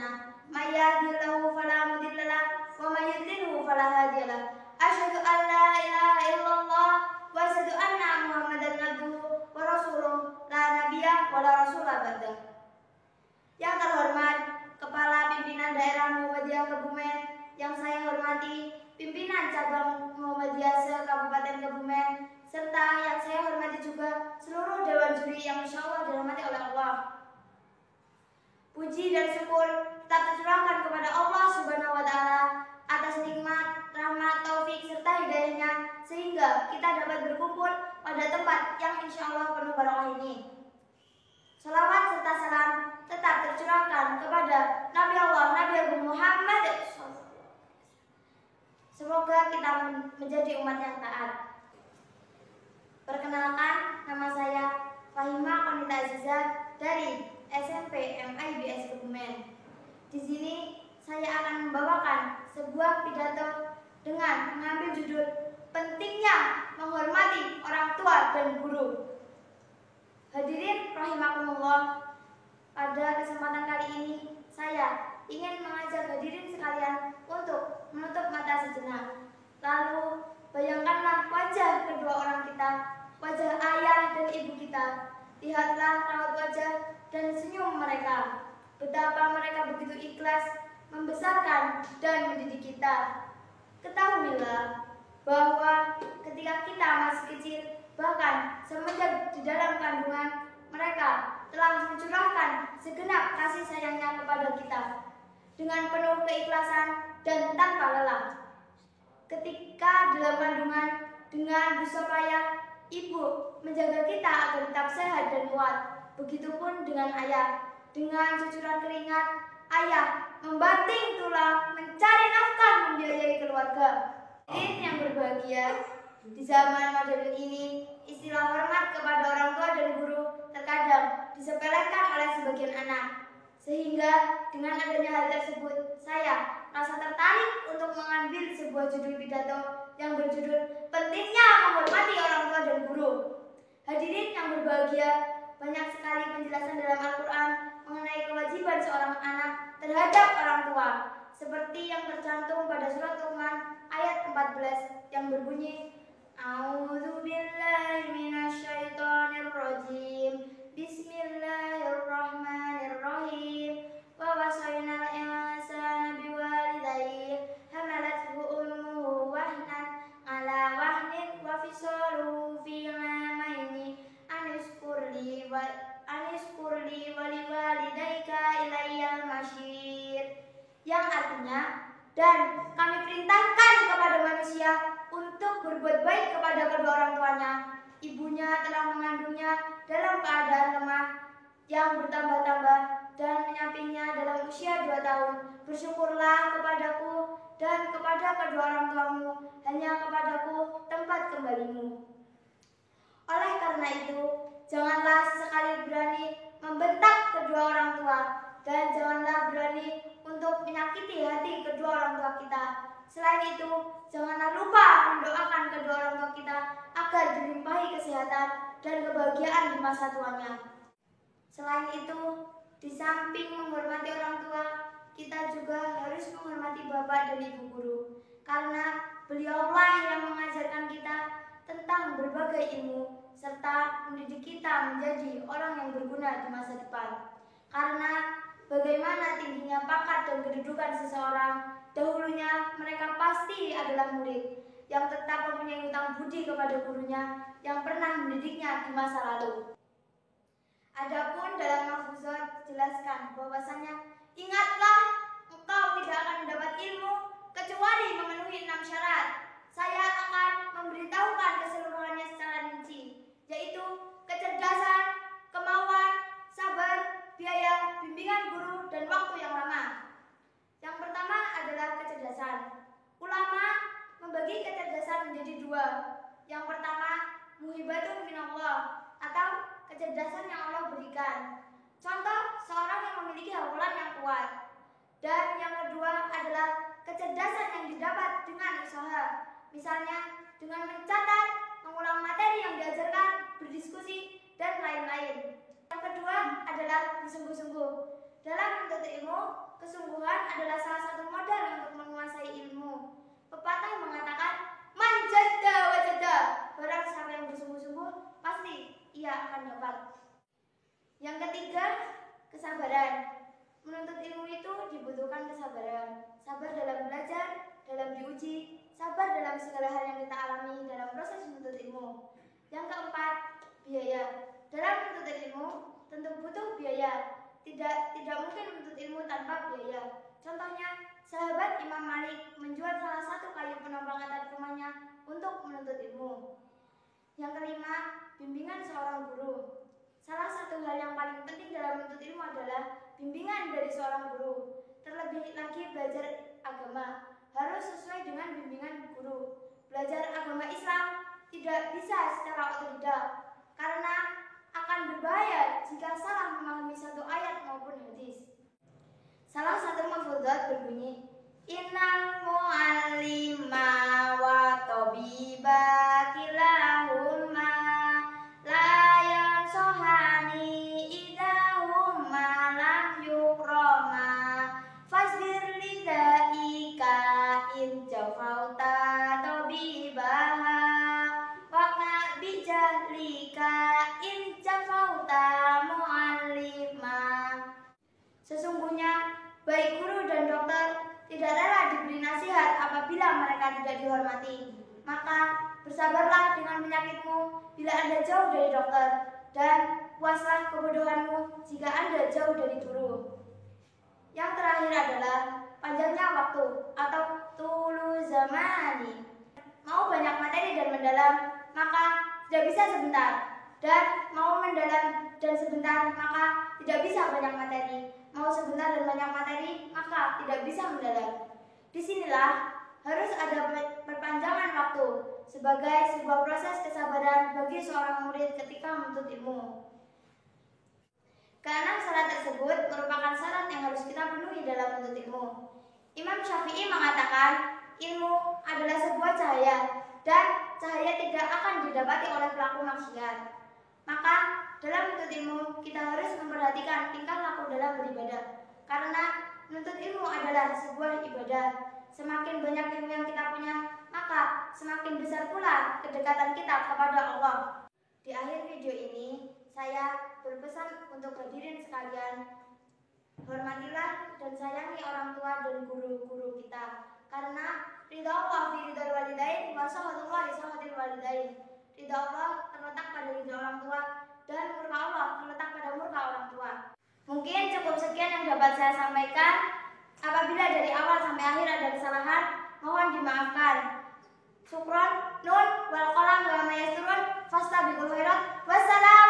a'malina. May yahdihillahu fala mudilla lahu wa may yudlilhu fala hadiya lahu. Asyhadu an la ilaha illallah wa asyhadu anna Muhammadan abduhu wa rasuluh la nabiyya wa la rasula ba'dah. Yang terhormat Kepala Pimpinan Daerah Muhammadiyah Kebumen, yang saya hormati Pimpinan Cabang Muhammadiyah se-Kabupaten Kebumen, serta yang saya hormati juga seluruh Dewan Juri yang insya Allah dirahmati oleh Allah. Puji dan syukur tetap tercurahkan kepada Allah Subhanahu wa Ta'ala atas nikmat, rahmat, taufik serta hidayahnya sehingga kita dapat berkumpul pada tempat yang insya Allah penuh barokah ini. Salawat serta salam tetap tercurahkan kepada Nabi Allah, Nabi Agung Muhammad. Semoga kita menjadi umat yang taat. Perkenalkan, nama saya Fahima Konita Azizah dari SMP MIBS Kebumen. Di sini saya akan membawakan sebuah pidato dengan mengambil judul pentingnya menghormati orang tua dan guru. Hadirin rahimakumullah, pada kesempatan kali ini saya ingin mengajak hadirin sekalian untuk menutup mata sejenak. Lalu bayangkanlah wajah kedua orang kita, wajah ayah dan ibu kita. Lihatlah raut wajah dan senyum mereka. Betapa mereka begitu ikhlas membesarkan dan mendidik kita. Ketahuilah bahwa ketika kita masih kecil, bahkan semenjak di dalam kandungan, mereka telah mencurahkan segenap kasih sayangnya kepada kita dengan penuh keikhlasan dan tanpa lelah. Ketika dalam kandungan, dengan bersusah payah, ibu menjaga kita agar tetap sehat dan kuat. Begitupun dengan ayah, dengan cucuran keringat, ayah membanting tulang, mencari nafkah, membiayai keluarga. Ini yang berbahagia. Di zaman modern ini, istilah hormat kepada orang tua dan guru terkadang disepelekan oleh sebagian anak. Sehingga dengan adanya hal tersebut, saya merasa tertarik untuk mengambil sebuah judul pidato yang berjudul pentingnya menghormati orang tua dan guru. Hadirin yang berbahagia, banyak sekali penjelasan dalam Al-Quran mengenai kewajiban seorang anak terhadap orang tua, seperti yang tercantum pada surat Luqman ayat 14 yang berbunyi, A'udzu billahi minasyaitonir rajim. Bismillahirrahmanirrahim. Wa wasaynal insana biwalidayhi hamalathu ummuhu wahnan ala wahnin wa fisaluhu fi 'amaini anishkurli wa liwalidayka ilayyal masyir. Yang artinya, dan kami perintahkan kepada manusia untuk berbuat baik kepada kedua orang tuanya. Ibunya telah mengandungnya dalam keadaan lemah yang bertambah-tambah dan menyampingnya dalam usia 2 tahun. Bersyukurlah kepadaku dan kepada kedua orang tuamu, hanya kepadaku tempat kembalimu. Oleh karena itu, janganlah sesekali berani membentak kedua orang tua, dan janganlah berani untuk menyakiti hati kedua orang tua kita. Selain itu, janganlah lupa mendoakan kedua orang tua kita agar dilimpahi kesehatan dan kebahagiaan di masa tuanya. Selain itu, di samping menghormati orang tua, kita juga harus menghormati bapak dan ibu guru, karena beliaulah yang mengajarkan kita tentang berbagai ilmu serta mendidik kita menjadi orang yang berguna di masa depan. Karena bagaimana tingginya pangkat dan kedudukan seseorang, dahulunya mereka pasti adalah murid yang tetap mempunyai hutang budi kepada gurunya yang pernah mendidiknya di masa lalu. Adapun dalam mahfuzat dijelaskan bahwasanya, ingatlah engkau tidak akan mendapat ilmu kecuali memenuhi 6 syarat. Saya akan memberitahukan keseluruhannya secara rinci, yaitu kecerdasan, kemauan, sabar, biaya, bimbingan guru, dan waktu yang lama. Yang pertama adalah kecerdasan. Ulama membagi kecerdasan menjadi 2. Yang pertama, muhibatun minallah, atau kecerdasan yang Allah berikan. Contoh, seorang yang memiliki hafalan yang kuat. Dan yang kedua adalah kecerdasan yang didapat dengan usaha. Misalnya, dengan mencatat, mengulang materi yang diajarkan, berdiskusi, dan lain-lain. Yang kedua adalah bersungguh-sungguh. Dalam menuntut ilmu, kesungguhan dibutuhkan kesabaran. Sabar dalam belajar, dalam diuji, sabar dalam segala hal yang kita alami dalam proses menuntut ilmu. Yang keempat, biaya. Dalam menuntut ilmu tentu butuh biaya. Tidak mungkin menuntut ilmu tanpa biaya. Contohnya, sahabat Imam Malik menjual salah satu kayu penopang atap rumahnya untuk menuntut ilmu. Yang kelima, bimbingan seorang guru. Salah satu hal yang paling penting dalam menuntut ilmu adalah bimbingan dari seorang guru. Terlebih lagi belajar agama harus sesuai dengan bimbingan guru. Belajar agama Islam tidak bisa secara otodidak karena akan berbahaya jika salah memahami satu ayat maupun hadis. Salah satu mafudhat berbunyi, Innal mu'allima wa tabiba kilahuma la yansohani idahuma lam yukroma fasbir lidaika in jafauta tabibaha waqna bijahlika in jafauta mu'allima. Sesungguhnya baik guru dan dokter tidak rela diberi nasihat apabila mereka tidak dihormati. Maka bersabarlah dengan penyakitmu bila Anda jauh dari dokter, dan puaslah kebodohanmu jika Anda jauh dari guru. Yang terakhir adalah panjangnya waktu atau tulu zamani. Mau banyak materi dan mendalam, maka tidak bisa sebentar. Dan mau mendalam dan sebentar, maka tidak bisa banyak materi. Mau sebentar dan banyak materi, maka tidak bisa mendalam. Disinilah harus ada perpanjangan waktu sebagai sebuah proses kesabaran bagi seorang murid ketika menuntut ilmu. Keenam syarat tersebut merupakan syarat yang harus kita penuhi dalam menuntut ilmu. Imam Syafi'i mengatakan ilmu adalah sebuah cahaya dan cahaya tidak akan didapati oleh pelaku maksiat. Maka dalam menuntut ilmu kita harus memperhatikan tingkah laku dalam beribadah. Karena menuntut ilmu adalah sebuah ibadah. Semakin banyak ilmu yang kita punya, maka semakin besar pula kedekatan kita kepada Allah. Di akhir video ini, saya berpesan untuk hadirin sekalian, hormatilah dan sayangi orang tua dan guru-guru kita. Karena ridha Allah fi ridha walidain wa sahatullah li sahatil walidain. Ridha Allah terletak pada ridha orang tua dan murka Allah terletak pada murka orang tua. Mungkin cukup sekian yang dapat saya sampaikan. Apabila dari awal sampai akhir ada kesalahan, mohon dimaafkan. Syukron, nun, wal qalam wa ma yasturun, fastabiqul khairat. Wassalam.